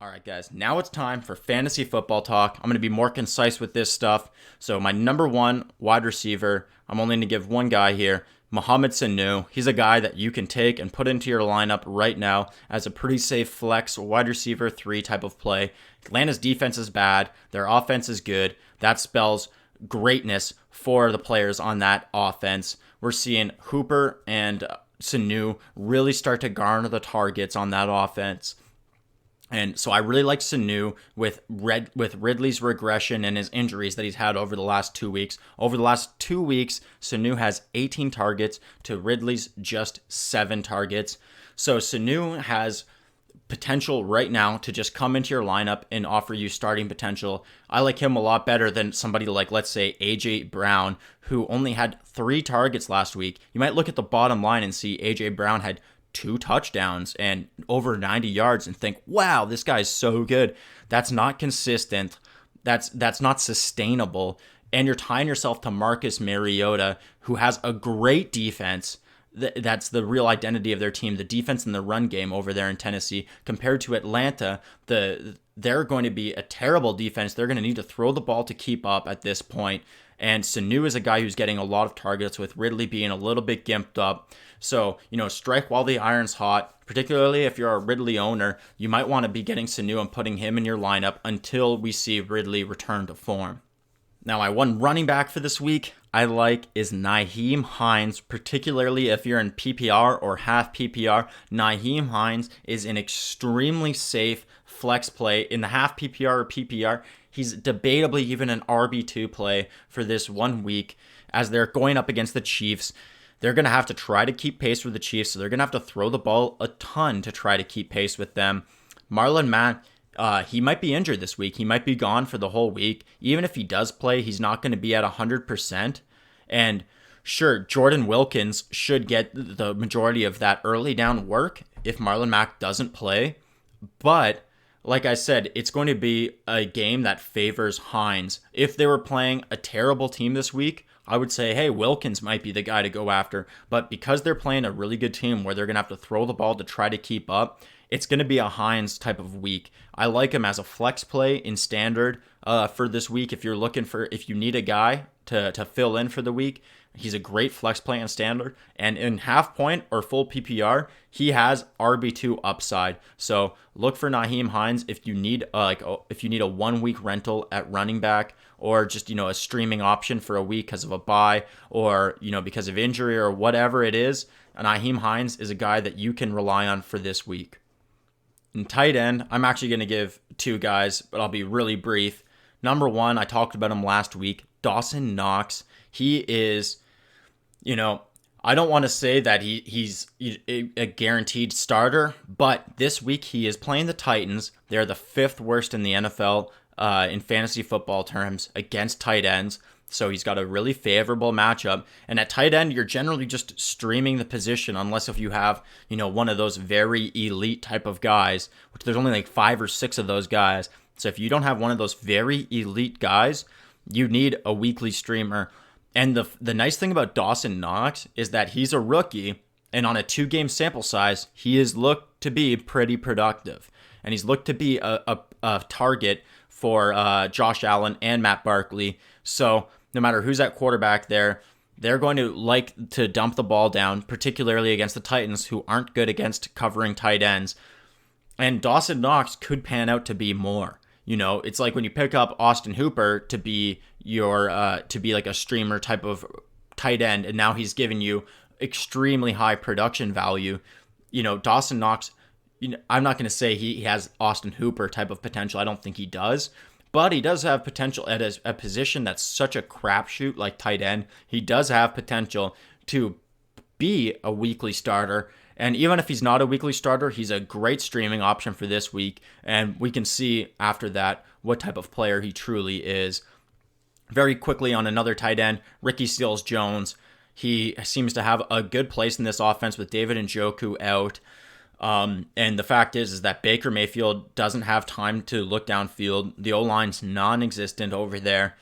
All right, guys, now it's time for fantasy football talk. I'm going to be more concise with this stuff. So, my number one wide receiver, I'm only going to give one guy here, Mohamed Sanu. He's a guy that you can take and put into your lineup right now as a pretty safe flex wide receiver 3 type of play. Atlanta's defense is bad, their offense is good. That spells greatness for the players on that offense. We're seeing Hooper and Sanu really start to garner the targets on that offense. And so I really like Sanu with Ridley's regression and his injuries that he's had over the last 2 weeks. Over the last 2 weeks, Sanu has 18 targets to Ridley's just 7 targets. So Sanu has potential right now to just come into your lineup and offer you starting potential. I like him a lot better than somebody like, let's say, A.J. Brown, who only had 3 targets last week. You might look at the bottom line and see A.J. Brown had 2 touchdowns and over 90 yards and think, wow, this guy's so good. That's not consistent. That's not sustainable. And you're tying yourself to Marcus Mariota, who has a great defense. That's the real identity of their team, the defense and the run game over there in Tennessee. Compared to Atlanta, they're going to be a terrible defense. They're going to need to throw the ball to keep up at this point. And Sanu is a guy who's getting a lot of targets with Ridley being a little bit gimped up. So, strike while the iron's hot, particularly if you're a Ridley owner. You might want to be getting Sanu and putting him in your lineup until we see Ridley return to form. Now, my one running back for this week I like is Nyheim Hines, particularly if you're in PPR or half PPR. Nyheim Hines is an extremely safe flex play in the half PPR or PPR. He's debatably even an RB2 play for this 1 week as they're going up against the Chiefs. They're going to have to try to keep pace with the Chiefs, so they're going to have to throw the ball a ton to try to keep pace with them. Marlon Mack, he might be injured this week. He might be gone for the whole week. Even if he does play, he's not going to be at 100%. And sure, Jordan Wilkins should get the majority of that early down work if Marlon Mack doesn't play. But like I said, it's going to be a game that favors Hines. If they were playing a terrible team this week, I would say, hey, Wilkins might be the guy to go after. But because they're playing a really good team where they're going to have to throw the ball to try to keep up, it's going to be a Hines type of week. I like him as a flex play in standard for this week. If you need a guy to fill in for the week, he's a great flex play in standard. And in half point or full PPR, he has RB2 upside. So look for Nyheim Hines if you need a 1 week rental at running back, or just a streaming option for a week because of a bye, or because of injury or whatever it is. Nyheim Hines is a guy that you can rely on for this week. In tight end, I'm actually going to give 2 guys, but I'll be really brief. Number 1, I talked about him last week, Dawson Knox. He is, I don't want to say that he's a guaranteed starter, but this week he is playing the Titans. They're the 5th worst in the NFL in fantasy football terms against tight ends. So he's got a really favorable matchup. And at tight end, you're generally just streaming the position unless if you have, one of those very elite type of guys, which there's only like 5 or 6 of those guys. So if you don't have one of those very elite guys, you need a weekly streamer. And the nice thing about Dawson Knox is that he's a rookie, and on a 2-game sample size, he is looked to be pretty productive. And he's looked to be a target for Josh Allen and Matt Barkley. So no matter who's at quarterback there, they're going to like to dump the ball down, particularly against the Titans, who aren't good against covering tight ends. And Dawson Knox could pan out to be more. It's like when you pick up Austin Hooper to be like a streamer type of tight end, and now he's giving you extremely high production value. Dawson Knox, I'm not going to say he has Austin Hooper type of potential. I don't think he does. But he does have potential at a position that's such a crapshoot like tight end. He does have potential to be a weekly starter. And even if he's not a weekly starter, he's a great streaming option for this week. And we can see after that what type of player he truly is. Very quickly on another tight end, Ricky Seals-Jones. He seems to have a good place in this offense with David Njoku out. And the fact is that Baker Mayfield doesn't have time to look downfield. The O-line's non-existent over there.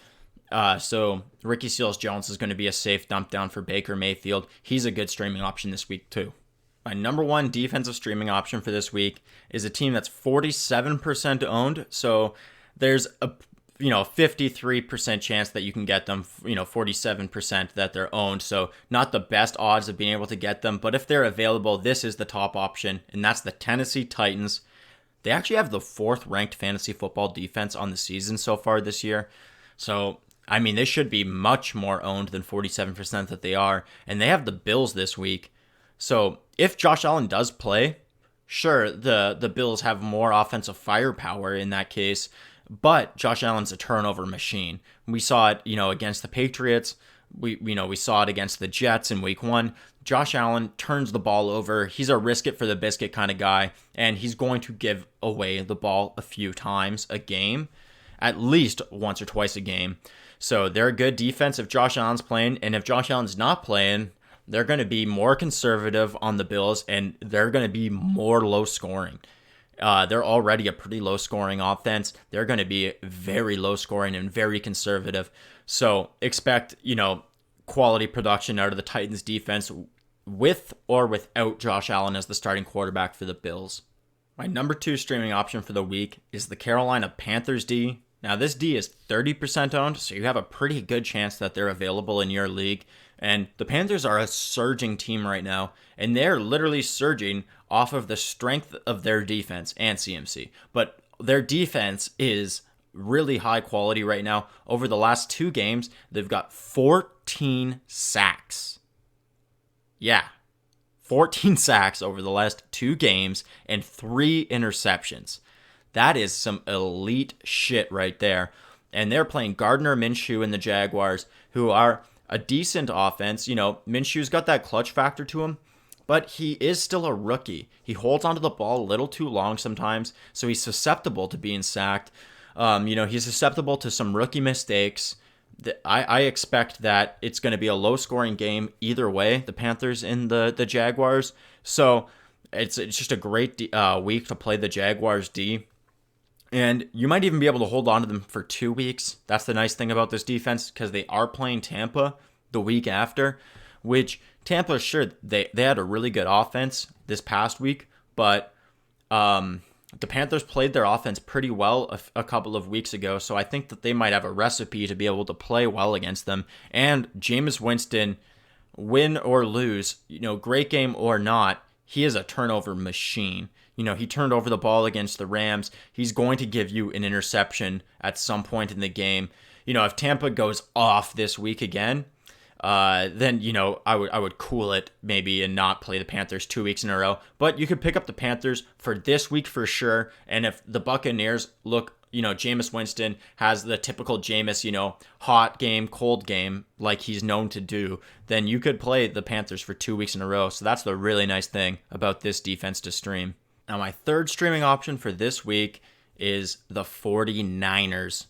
So Ricky Seals-Jones is going to be a safe dump down for Baker Mayfield. He's a good streaming option this week too. My number one defensive streaming option for this week is a team that's 47% owned. So there's a 53% chance that you can get them, 47% that they're owned. So not the best odds of being able to get them, but if they're available, this is the top option, and that's the Tennessee Titans. They actually have the 4th ranked fantasy football defense on the season so far this year. So, I mean, they should be much more owned than 47% that they are, and they have the Bills this week. So if Josh Allen does play, sure, the Bills have more offensive firepower in that case, but Josh Allen's a turnover machine. We saw it, against the Patriots. We saw it against the Jets in week 1. Josh Allen turns the ball over. He's a risk it for the biscuit kind of guy, and he's going to give away the ball a few times a game, at least once or twice a game. So they're a good defense if Josh Allen's playing, and if Josh Allen's not playing, they're going to be more conservative on the Bills, and they're going to be more low scoring. They're already a pretty low scoring offense. They're going to be very low scoring and very conservative. So expect, quality production out of the Titans defense with or without Josh Allen as the starting quarterback for the Bills. My number 2 streaming option for the week is the Carolina Panthers D. Now this D is 30% owned, so you have a pretty good chance that they're available in your league. And the Panthers are a surging team right now, and they're literally surging off of the strength of their defense and CMC. But their defense is really high quality right now. Over the last 2 games, they've got 14 sacks. Yeah, 14 sacks over the last 2 games and 3 interceptions. That is some elite shit right there. And they're playing Gardner Minshew and the Jaguars, who are a decent offense. Minshew's got that clutch factor to him, but he is still a rookie. He holds onto the ball a little too long sometimes, so he's susceptible to being sacked. He's susceptible to some rookie mistakes. I expect that it's going to be a low-scoring game either way, the Panthers and the Jaguars. So it's just a great week to play the Jaguars D. And you might even be able to hold on to them for 2 weeks. That's the nice thing about this defense, because they are playing Tampa the week after, which Tampa, sure, they had a really good offense this past week, but the Panthers played their offense pretty well a couple of weeks ago, so I think that they might have a recipe to be able to play well against them. And Jameis Winston, win or lose, great game or not, he is a turnover machine. He turned over the ball against the Rams. He's going to give you an interception at some point in the game. If Tampa goes off this week again, then I would cool it maybe and not play the Panthers 2 weeks in a row. But you could pick up the Panthers for this week for sure. And if the Buccaneers look, Jameis Winston has the typical Jameis, hot game, cold game like he's known to do, then you could play the Panthers for 2 weeks in a row. So that's the really nice thing about this defense to stream. Now, my third streaming option for this week is the 49ers.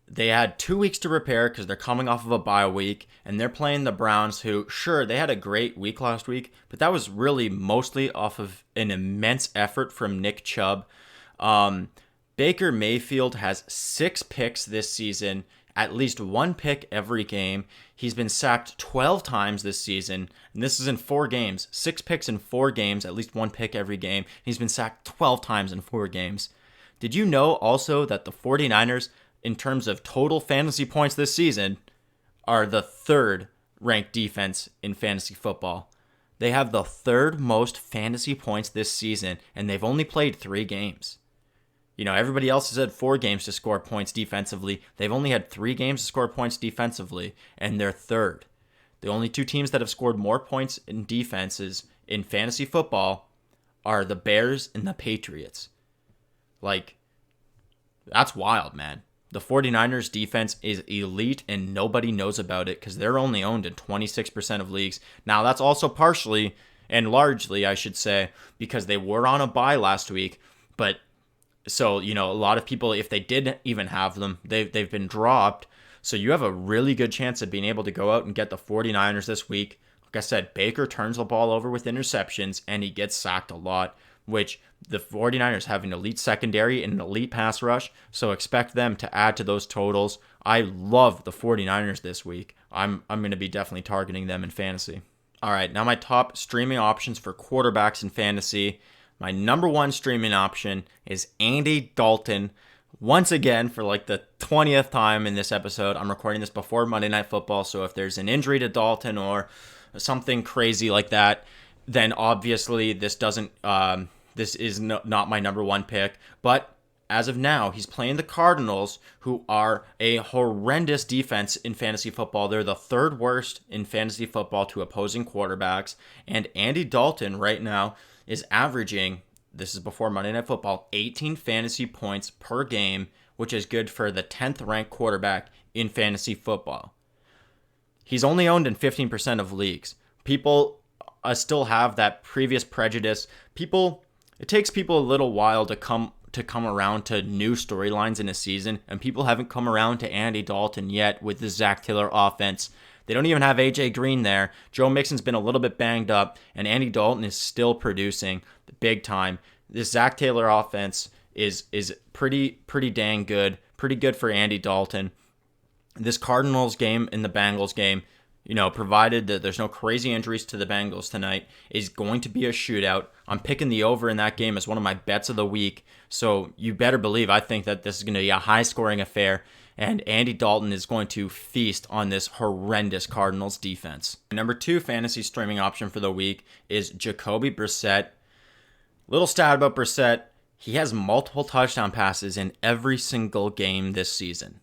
They had 2 weeks to prepare because they're coming off of a bye week, and they're playing the Browns, who, sure, they had a great week last week, but that was really mostly off of an immense effort from Nick Chubb. Baker Mayfield has 6 picks this season, at least 1 pick every game. He's been sacked 12 times this season, and this is in 4 games. 6 picks in 4 games, at least 1 pick every game. He's been sacked 12 times in 4 games. Did you know also that the 49ers, in terms of total fantasy points this season, are the 3rd ranked defense in fantasy football? They have the 3rd most fantasy points this season, and they've only played 3 games. Everybody else has had 4 games to score points defensively. They've only had 3 games to score points defensively, and they're 3rd. The only 2 teams that have scored more points in defenses in fantasy football are the Bears and the Patriots. That's wild, man. The 49ers defense is elite, and nobody knows about it because they're only owned in 26% of leagues. Now, that's also partially, and largely, I should say, because they were on a bye last week, but so, a lot of people, if they did even have them, they've been dropped. So you have a really good chance of being able to go out and get the 49ers this week. Like I said, Baker turns the ball over with interceptions, and he gets sacked a lot, which the 49ers have an elite secondary and an elite pass rush, so expect them to add to those totals. I love the 49ers this week. I'm going to be definitely targeting them in fantasy. All right, now my top streaming options for quarterbacks in fantasy. My number one streaming option is Andy Dalton. Once again, for like the 20th time in this episode, I'm recording this before Monday Night Football, so if there's an injury to Dalton or something crazy like that, then obviously this is not my number one pick. But as of now, he's playing the Cardinals, who are a horrendous defense in fantasy football. They're the third worst in fantasy football to opposing quarterbacks. And Andy Dalton right now is averaging, this is before Monday Night Football, 18 fantasy points per game, which is good for the 10th ranked quarterback in fantasy football. He's only owned in 15% of leagues. People still have that previous prejudice. It takes people a little while to come around to new storylines in a season, and people haven't come around to Andy Dalton yet with the Zach Taylor offense. They don't even have AJ Green there. Joe Mixon's been a little bit banged up, and Andy Dalton is still producing big time. This Zach Taylor offense is pretty dang good. Pretty good for Andy Dalton. This Cardinals game and the Bengals game, provided that there's no crazy injuries to the Bengals tonight, is going to be a shootout. I'm picking the over in that game as one of my bets of the week. So you better believe I think that this is going to be a high-scoring affair, and Andy Dalton is going to feast on this horrendous Cardinals defense. Number 2 fantasy streaming option for the week is Jacoby Brissett. Little stat about Brissett, he has multiple touchdown passes in every single game this season.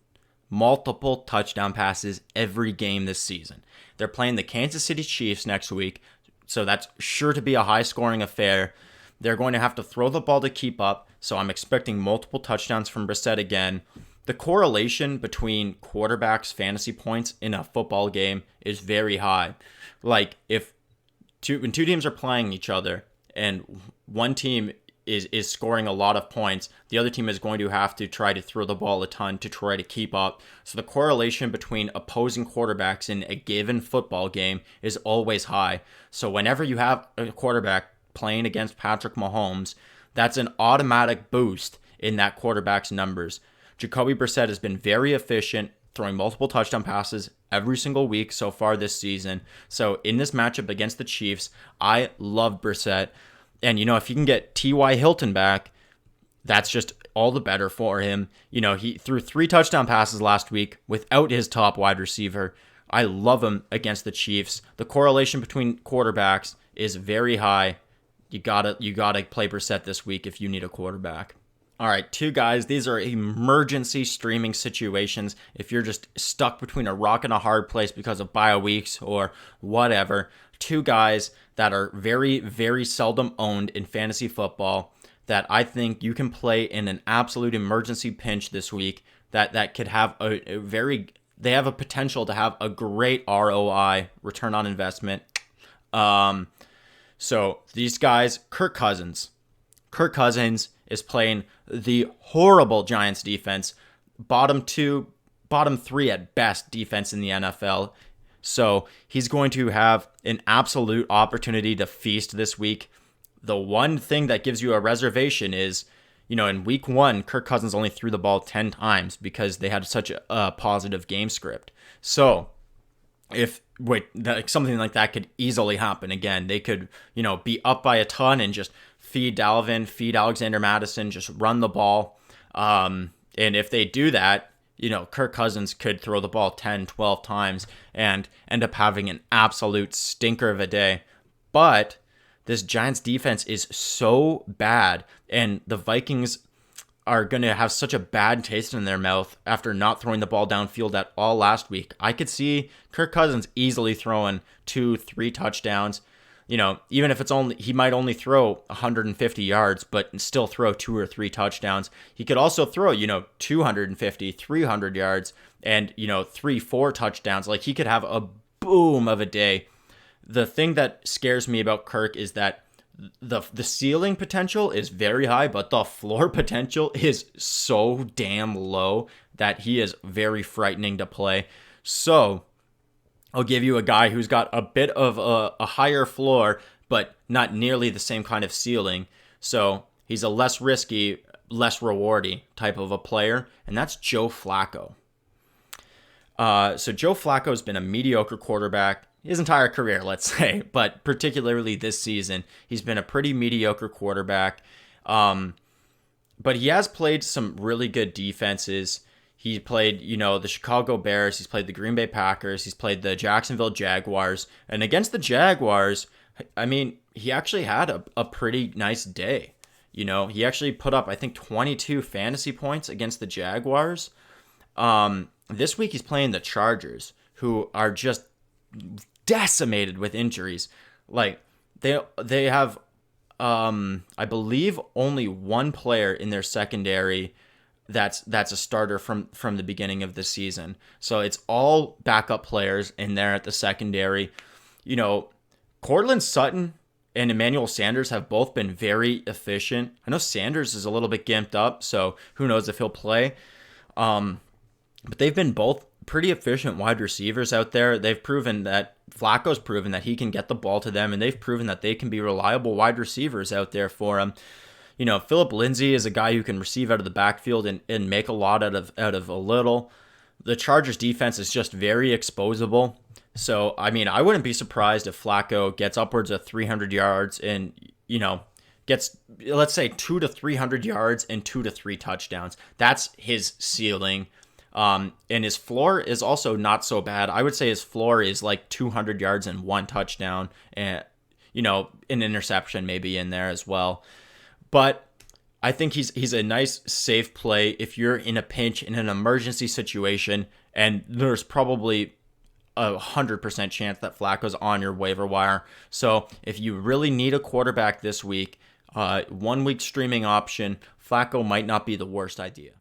Multiple touchdown passes every game this season. They're playing the Kansas City Chiefs next week, so that's sure to be a high-scoring affair. They're going to have to throw the ball to keep up, so I'm expecting multiple touchdowns from Brissett again. The correlation between quarterbacks' fantasy points in a football game is very high. Like, when two teams are playing each other, and one team is scoring a lot of points, the other team is going to have to try to throw the ball a ton to try to keep up. So the correlation between opposing quarterbacks in a given football game is always high. So whenever you have a quarterback playing against Patrick Mahomes, that's an automatic boost in that quarterback's numbers. Jacoby Brissett has been very efficient, throwing multiple touchdown passes every single week so far this season. So in this matchup against the Chiefs, I love Brissett. And, if you can get T.Y. Hilton back, that's just all the better for him. He threw 3 touchdown passes last week without his top wide receiver. I love him against the Chiefs. The correlation between quarterbacks is very high. You gotta play Brissett this week if you need a quarterback. All right, 2 guys. These are emergency streaming situations. If you're just stuck between a rock and a hard place because of bye weeks or whatever, 2 guys that are very, very seldom owned in fantasy football that I think you can play in an absolute emergency pinch this week that could have they have a potential to have a great ROI, return on investment. So these guys, Kirk Cousins. Kirk Cousins is playing the horrible Giants defense, bottom 3 at best defense in the NFL. So he's going to have an absolute opportunity to feast this week. The one thing that gives you a reservation is, in week 1, Kirk Cousins only threw the ball 10 times because they had such a positive game script. So something like that could easily happen again. They could, be up by a ton and just feed Dalvin, feed Alexander Madison, just run the ball. And if they do that, Kirk Cousins could throw the ball 10, 12 times and end up having an absolute stinker of a day. But this Giants defense is so bad, and the Vikings are going to have such a bad taste in their mouth after not throwing the ball downfield at all last week. I could see Kirk Cousins easily throwing 2-3 touchdowns. Even if he might only throw 150 yards, but still throw 2 or 3 touchdowns. He could also throw, 250, 300 yards and, 3-4 touchdowns. Like, he could have a boom of a day. The thing that scares me about Kirk is that the ceiling potential is very high, but the floor potential is so damn low that he is very frightening to play. So I'll give you a guy who's got a bit of a higher floor, but not nearly the same kind of ceiling. So he's a less risky, less rewardy type of a player, and that's Joe Flacco. So Joe Flacco has been a mediocre quarterback. his entire career, let's say, but particularly this season, he's been a pretty mediocre quarterback. But he has played some really good defenses. He played, the Chicago Bears. He's played the Green Bay Packers. He's played the Jacksonville Jaguars. And against the Jaguars, I mean, he actually had a pretty nice day. He actually put up, I think, 22 fantasy points against the Jaguars. This week he's playing the Chargers, who are just decimated with injuries. Like, they have, I believe, only one player in their secondary that's a starter from the beginning of the season. So it's all backup players in there at the secondary. Cortland Sutton and Emmanuel Sanders have both been very efficient. I know Sanders is a little bit gimped up, so who knows if he'll play. But they've been both pretty efficient wide receivers out there. They've proven that Flacco's proven that he can get the ball to them, and they've proven that they can be reliable wide receivers out there for him. Philip Lindsay is a guy who can receive out of the backfield and make a lot out of a little. The Chargers defense is just very exposable. So, I mean, I wouldn't be surprised if Flacco gets upwards of 300 yards and, gets, let's say, 200 to 300 yards and 2 to 3 touchdowns. That's his ceiling. And his floor is also not so bad. I would say his floor is like 200 yards and 1 touchdown and, an interception maybe in there as well. But I think he's a nice, safe play if you're in a pinch, in an emergency situation, and there's probably 100% chance that Flacco's on your waiver wire. So if you really need a quarterback this week, 1 week streaming option, Flacco might not be the worst idea.